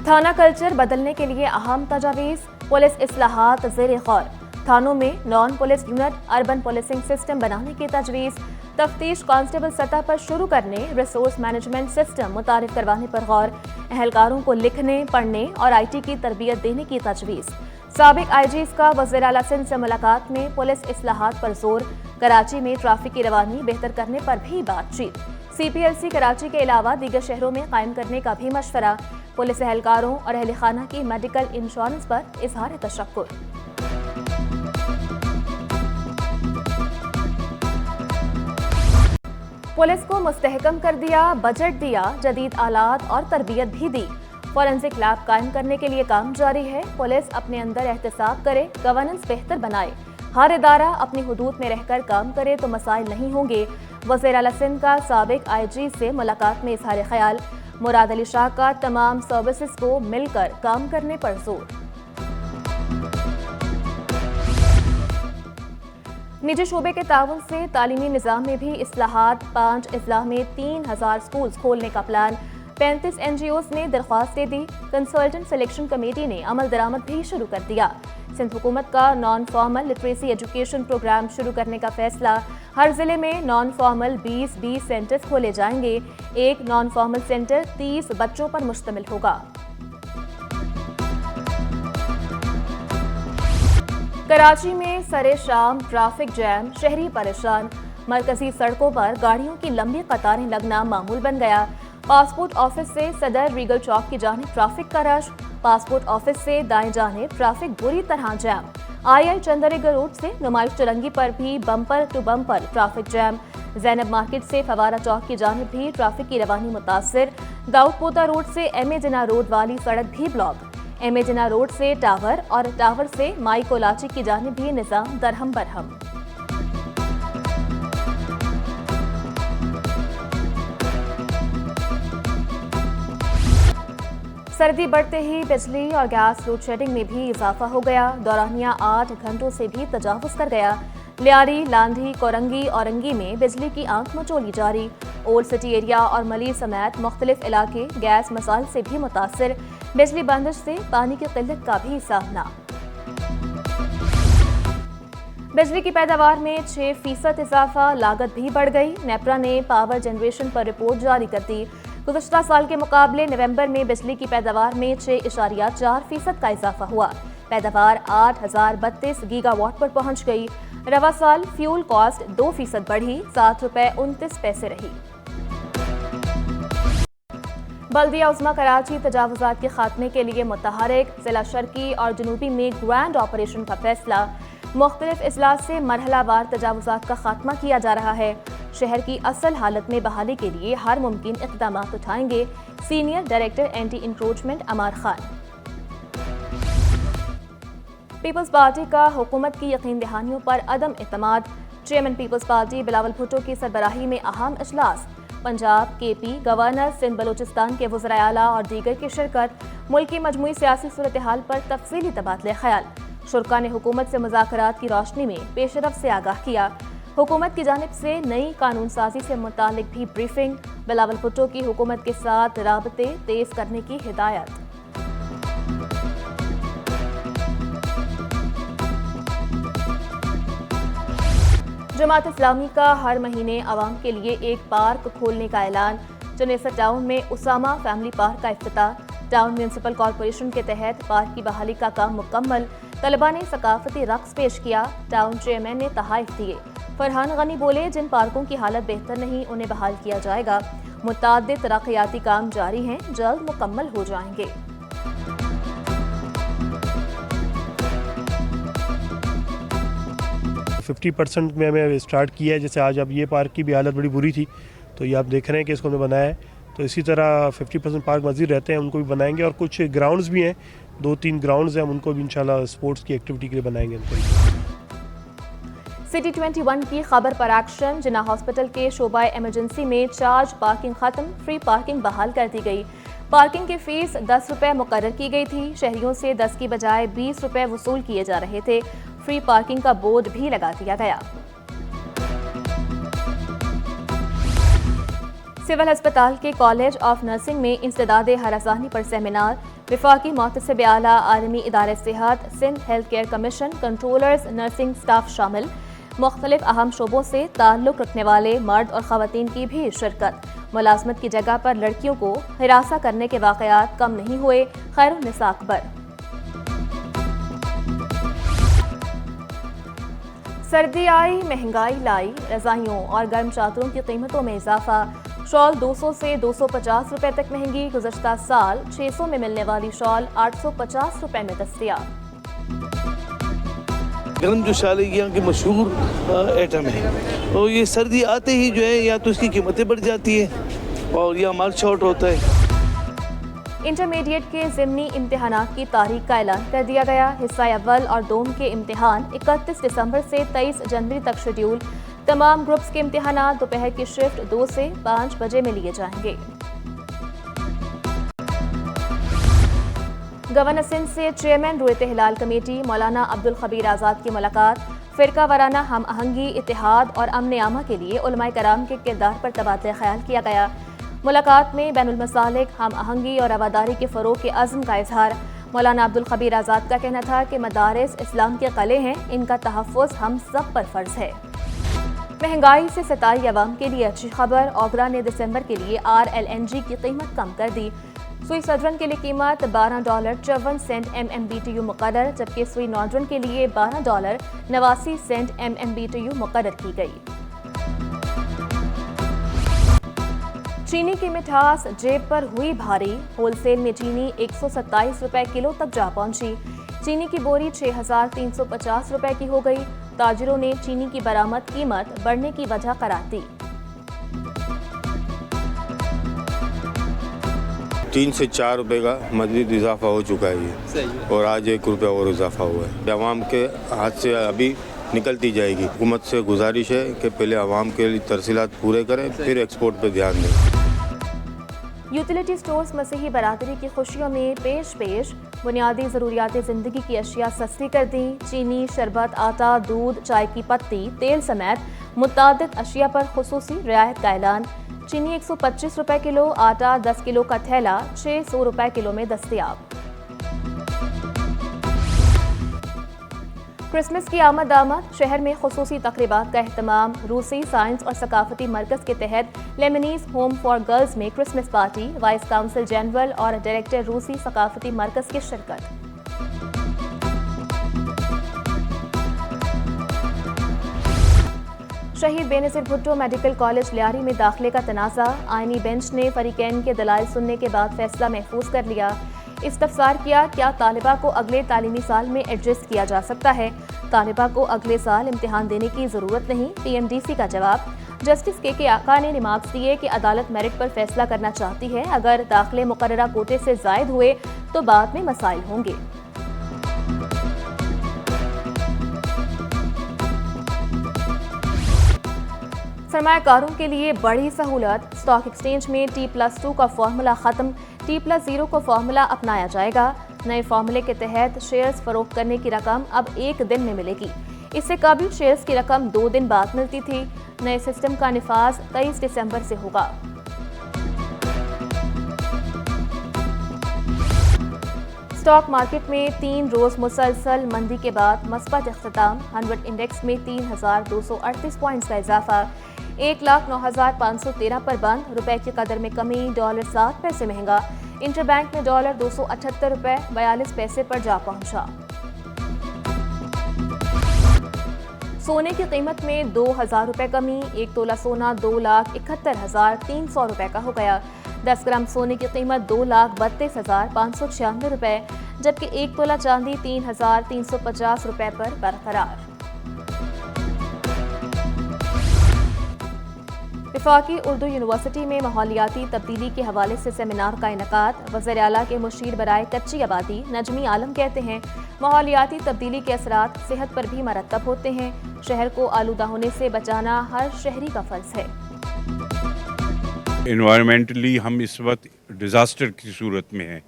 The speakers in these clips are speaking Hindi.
थाना कल्चर बदलने के लिए अहम तजावीज़, पुलिस इस्लाहात ज़ेर गौर। थानों में non police unit, urban policing system बनाने की तजवीज़। तफ्तीश कांस्टेबल सतह पर शुरू करने, रिसोर्स मैनेजमेंट सिस्टम मुतारिफ करवाने पर गौर। अहलकारों को लिखने, पढ़ने और IT की तरबियत देने की तजवीज़। साबिक IGs का वज़ीर आला सिंध से मुलाकात में पुलिस इस्लाहात पर जोर। कराची में ट्रैफिक की रवानी बेहतर करने पर भी बातचीत। CPLC कराची के अलावा दीगर शहरों में कायम करने का भी मशवरा। पुलिस एहलकारों और अहल खाना की मेडिकल इंश्योरेंस पर इजहार तशक्कुर। पुलिस को मुस्तहकम कर दिया, बजट दिया, जदीद आलात और तरबियत भी दी। फॉरेंसिक लैब कायम करने के लिए काम जारी है। पुलिस अपने अंदर एहतसाब करे, गवर्नेंस बेहतर बनाए। हर इदारा अपनी हुदूद में रहकर काम करे तो मसाइल नहीं होंगे। वज़ीर आला सिंध का साबिक IG से मुलाकात में इजहार ख्याल। मुराद अली शाह का तमाम सर्विसेज को मिलकर काम करने पर जोर। निजी शोबे के ताउन से तालीमी निज़ाम में भी इस्लाहात। 5 अजला में 3000 स्कूल खोलने का प्लान। 35 NGOs ने दरख्वास्त दे दी। कंसल्टेंट सिलेक्शन कमेटी ने अमल दरामद भी शुरू कर दिया। सिंध हुकूमत का non formal literacy education program शुरू करने का फैसला। हर जिले में नॉन फॉर्मल 20 सेंटर्स खोले जाएंगे। एक नॉन फॉर्मल सेंटर 30 बच्चों पर मुश्तमिल होगा। कराची में सरे शाम ट्रैफिक जैम, शहरी परेशान। मरकजी सड़कों पर गाड़ियों की लंबी कतारें लगना मामूल बन गया। पासपोर्ट ऑफिस से सदर रीगल चौक की जानिब ट्रैफिक का रश। पासपोर्ट ऑफिस से दाएं जानिब ट्रैफिक बुरी तरह जैम। II चंदरीगर रोड से नुमाइश चुरंगी पर भी bumper to bumper traffic jam. Zainab market से फवारा चौक की जानिब भी ट्रैफिक की रवानी मुतासिर। दाऊद पोता रोड से MA जिना रोड वाली सड़क भी ब्लॉक। MA जिना रोड से टावर और टावर से माई कोलाची की जानिब भी निजाम दरहम बरहम। सर्दी बढ़ते ही बिजली और गैस लोड शेडिंग में भी इजाफा हो गया। दौरानिया 8 घंटों से भी तजावुज कर गया। लियारी, लांधी, कोरंगी और रंगी में बिजली की आंख मचोली जारी। ओल्ड सिटी एरिया और मली समेत मुख्तलिफ इलाके गैस मसाइल से भी मुतासिर। बिजली बंदिश से पानी की किल्लत का भी सामना। बिजली की पैदावार में 6% इजाफा, लागत भी बढ़ गई। नेपरा ने पावर जनरेशन पर रिपोर्ट जारी कर दी। गुज़श्ता साल के मुकाबले नवंबर में बिजली की पैदावार में 6.4% का इजाफा हुआ। पैदावार 8032 गीगावाट पर पहुंच गई। रवा साल फ्यूल कॉस्ट 2% बढ़ी, ₹7.29 रही। बल्दिया उज़्मा कराची तजावुज़ात के खात्मे के लिए मुतहरिक। जिला शर्की और जनूबी में ग्रैंड ऑपरेशन का फैसला। मुख्तलिफ इजलास से मरहलावार तजावुज़ात का खात्मा किया जा रहा है। शहर की असल हालत में बहाली के लिए हर मुमकिन इक़दाम उठाएंगे। Senior director anti encroachment Ammar Khan. Peoples party का हुकूमत की यकीन दहानियों पर अदम एतमाद। Chairman peoples party Bilawal Bhutto की सरबराही में अहम इजलास। पंजाब, KP, गवर्नर, सिंध बलोचिस्तान के वज़ीर आला और दीगर की शिरकत। मुल्क की मजमूई सियासी सूरत हाल पर तफसीली तबादले ख्याल। शुरा ने हुकूमत से मुज़ाकरात की रोशनी में पेशरफ से आगाह किया। हुकूमत की जानिब से नई कानून साजी से मुतालिक भी ब्रीफिंग। बिलावल भुट्टो की हुकूमत के साथ राबते तेज करने की हिदायत। जमात इस्लामी का हर महीने आवाम के लिए एक पार्क खोलने का ऐलान। चनेसर टाउन में उसामा फैमिली पार्क का इफ्तिताह। टाउन म्यूनसिपल कॉरपोरेशन के तहत पार्क की बहाली का काम मुकम्मल। तलबा ने सकाफती रक्स पेश किया। टाउन चेयरमैन ने तहाइफ दिए। फरहान गनी बोले, जिन पार्कों की हालत बेहतर नहीं उन्हें बहाल किया जाएगा। मुतअद्दिद तरक्याती काम जारी हैं, जल्द मुकम्मल हो जाएंगे। फिफ्टी 50% में हमें स्टार्ट किया है। जैसे आज अब ये पार्क की भी हालत बड़ी बुरी थी, तो ये आप देख रहे हैं कि इसको हमने बनाया है। तो इसी तरह 50% पार्क मज़ीद रहते हैं, उनको भी बनाएंगे। और कुछ ग्राउंड्स भी हैं, 2-3 ग्राउंड्स हैं, हम उनको भी इंशाल्लाह स्पोर्ट्स की एक्टिविटी के लिए बनाएंगे। सिटी 21 की खबर पर एक्शन। जिना हॉस्पिटल के शोबा इमरजेंसी में चार्ज पार्किंग खत्म, फ्री पार्किंग बहाल कर दी गई। पार्किंग की फीस ₹10 मुकर्रर की गई थी। शहरियों से 10 की बजाय ₹20 वसूल किए जा रहे थे। फ्री पार्किंग का बोर्ड भी लगा दिया गया। सिविल अस्पताल के कॉलेज ऑफ नर्सिंग में इंसदादे हरासानी पर सेमिनार, वफाकी मोहतसिब आला, आलमी इदारे सेहत, Sindh health care commission, controllers, nursing staff शामिल। मुख्तलिफ अहम शोबों से ताल्लुक रखने वाले मर्द और खवातीन की भी शिरकत। मुलाजमत की जगह पर लड़कियों को हिरासा करने के वाकयात कम नहीं हुए, खैरुन्निसा अकबर। सर्दी आई, महंगाई लाई, रजाइयों और गर्म चादरों की कीमतों में इजाफा। शॉल 200 से 250 रुपए तक महंगी। गुज़श्ता साल 600 में मिलने वाली शॉल 850 रुपए में दस्तयाब। गर्म जो शाल यहाँ की मशहूर आइटम है, तो ये सर्दी आते ही जो है या तो इसकी कीमतें बढ़ जाती है और या माल शॉर्ट होता है। इंटरमीडिएट के ज़िमनी इम्तिहानात की तारीख का ऐलान कर दिया गया। हिस्सा अव्वल और दोम के इम्तिहान 31 दिसंबर से 23 जनवरी तक शेड्यूल। तमाम ग्रुप्स के इम्तिहानात दोपहर की शिफ्ट 2 से 5 बजे में लिए जाएंगे। गवर्नर सिंध से चेयरमैन रूयत हिलाल कमेटी मौलाना अब्दुल खबीर आज़ाद की मुलाकात। फ़िरका वाराना हम आहंगी, इत्तेहाद और अमन आमा के लिए उलमाए कराम के किरदार पर तबादला ख्याल किया गया। मुलाकात में बैनुल मसालिक, हम आहंगी और रवादारी के फ़रोग़ के अज़्म का इजहार। मौलाना अब्दुल खबीर आज़ाद का कहना था कि मदारिस इस्लाम के क़ले हैं, इनका तहफ़्फ़ुज़ हम सब पर फ़र्ज़ है। महंगाई से सताई अवाम के लिए अच्छी खबर। ओगरा ने दिसंबर के लिए RLNG की कीमत कम कर दी। सुई सदरन के लिए कीमत $12.54 MMBTU मुक़र्रर, जबकि सुई नॉर्दर्न के लिए $12.89 MMBTU मुक़र्रर की गई। चीनी की मिठास जेब पर हुई भारी। होलसेल में चीनी 127 रुपए किलो तक जा पहुंची। चीनी की बोरी 6,350 रुपए की हो गई। ताजिरों ने चीनी की बरामद कीमत बढ़ने की वजह करार दी। 3 से 4 रुपए का मज़ीद इजाफा हो चुका है ये, और आज 1 रुपया और इजाफा हुआ है। आवाम के हाथ से अभी निकलती जाएगी। हुकूमत से गुजारिश है कि पहले आवाम के लिए तरसीलात पूरे करें, फिर एक्सपोर्ट पर ध्यान दें। यूटिलिटी स्टोर्स मसीही बरादरी की खुशियों में पेश बुनियादी ज़रूरियात ज़िंदगी की अशिया सस्ती कर दी। चीनी, शरबत, आटा, दूध, चाय की पत्ती, तेल समेत मुतादिद अशिया पर खुसूसी रियायत का ऐलान। चीनी 125 रुपए किलो, आटा 10 किलो का थैला 600 रुपए किलो में दस्तयाब। क्रिसमस की आमद शहर में खुसूसी तकरीबात का एहतमाम। रूसी साइंस और सकाफती मरकज़ के तहत लेमनीज होम फॉर गर्ल्स में Christmas party. Vice council general और डायरेक्टर रूसी सकाफती मरकज़ की शिरकत। शहीद बेनज़ीर भुट्टो मेडिकल कॉलेज लियारी में दाखिले का तनाज़ा। आईनी बेंच ने फरीकैन के दलाइल सुनने के बाद फैसला महफूज कर लिया। इस्तफसार किया, क्या तालिबा को अगले तालीमी साल में एडजस्ट किया जा सकता है? तालिबा को अगले साल इम्तिहान देने की ज़रूरत नहीं, PMDC का जवाब। जस्टिस के आका ने रिमार्क्स दिए कि अदालत मेरिट पर फैसला करना चाहती है। अगर दाखिले मुकर्ररा कोटे से ज़ायद हुए तो बाद में मसाइल होंगे। सरमायाकारों के लिए बड़ी सहूलत। स्टॉक एक्सचेंज में T+2 का फॉर्मूला खत्म, T+0 को फॉर्मूला अपनाया जाएगा। नए फॉर्मूले के तहत शेयर्स फरोख्त करने की रकम अब 1 दिन में मिलेगी। इससे कबल शेयर्स की रकम 2 दिन बाद मिलती थी। नए सिस्टम का निफाज 23 दिसंबर से होगा। स्टॉक मार्केट में 3 रोज मुसलसल मंदी के बाद मस्बत इख्तिताम। 100 इंडेक्स में 3,238 पॉइंट्स का इजाफा। 1,09,513 पर बंद। रुपए की कदर में कमी। डॉलर 7 पैसे महंगा। इंटरबैंक में डॉलर 278 रुपए 42 पैसे पर जा पहुंचा। सोने की कीमत में 2,000 रुपए कमी। 1 तोला सोना 2,71,300 रुपए का हो गया। 10 ग्राम सोने की कीमत 2,32,596 रुपए, जबकि 1 तोला चांदी 3,350 रुपए पर बरकरार। वफाकी उर्दू यूनिवर्सिटी में माहौलियाती तब्दीली के हवाले से सेमिनार का इनेकाद। वज़ीर आला के मुशीर बराए कच्ची आबादी नजमी आलम कहते हैं, माहौलियाती तब्दीली के असरात सेहत पर भी मरतब होते हैं। शहर को आलूदा होने से बचाना हर शहरी का फ़र्ज है। एनवायरमेंटली हम इस वक्त डिज़ास्टर की सूरत में हैं,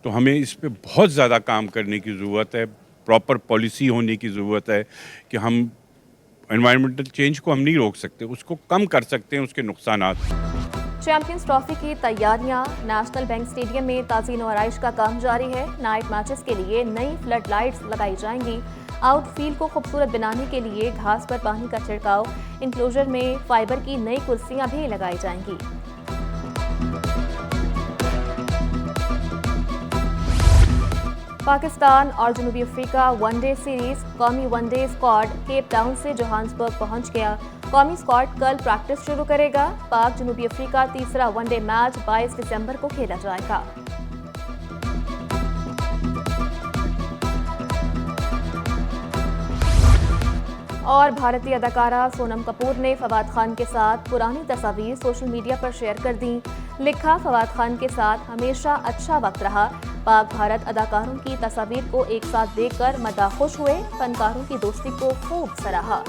तो हमें इस पे बहुत ज़्यादा काम करने की ज़रूरत है। प्रॉपर पॉलिसी होने की ज़रूरत है कि हम एनवायरमेंटल चेंज को हम नहीं रोक सकते, उसको कम कर सकते हैं, उसके नुकसानात। चैंपियंस ट्रॉफी की तैयारियां। नेशनल बैंक स्टेडियम में ताज़ीन और आराइश का काम जारी है। नाइट मैचेस के लिए नई फ्लड लाइट्स लगाई जाएंगी। आउटफील्ड को खूबसूरत बनाने के लिए घास पर पानी का छिड़काव। इंक्लोजर में फाइबर की नई कुर्सियां भी लगाई जाएंगी। पाकिस्तान और जनूबी अफ्रीका वनडे सीरीज। कौमी वनडे स्क्वाड केप टाउन से जोहान्सबर्ग पहुंच गया। कौमी स्क्वाड कल प्रैक्टिस शुरू करेगा। पाक जनूबी अफ्रीका तीसरा वनडे मैच 22 दिसंबर को खेला जाएगा। और भारतीय अदाकारा सोनम कपूर ने फवाद खान के साथ पुरानी तस्वीर सोशल मीडिया पर शेयर कर दी। लिखा, फवाद खान के साथ हमेशा अच्छा वक्त रहा। पाक भारत अदाकारों की तस्वीर को एक साथ देखकर मदा खुश हुए। फनकारों की दोस्ती को खूब सराहा।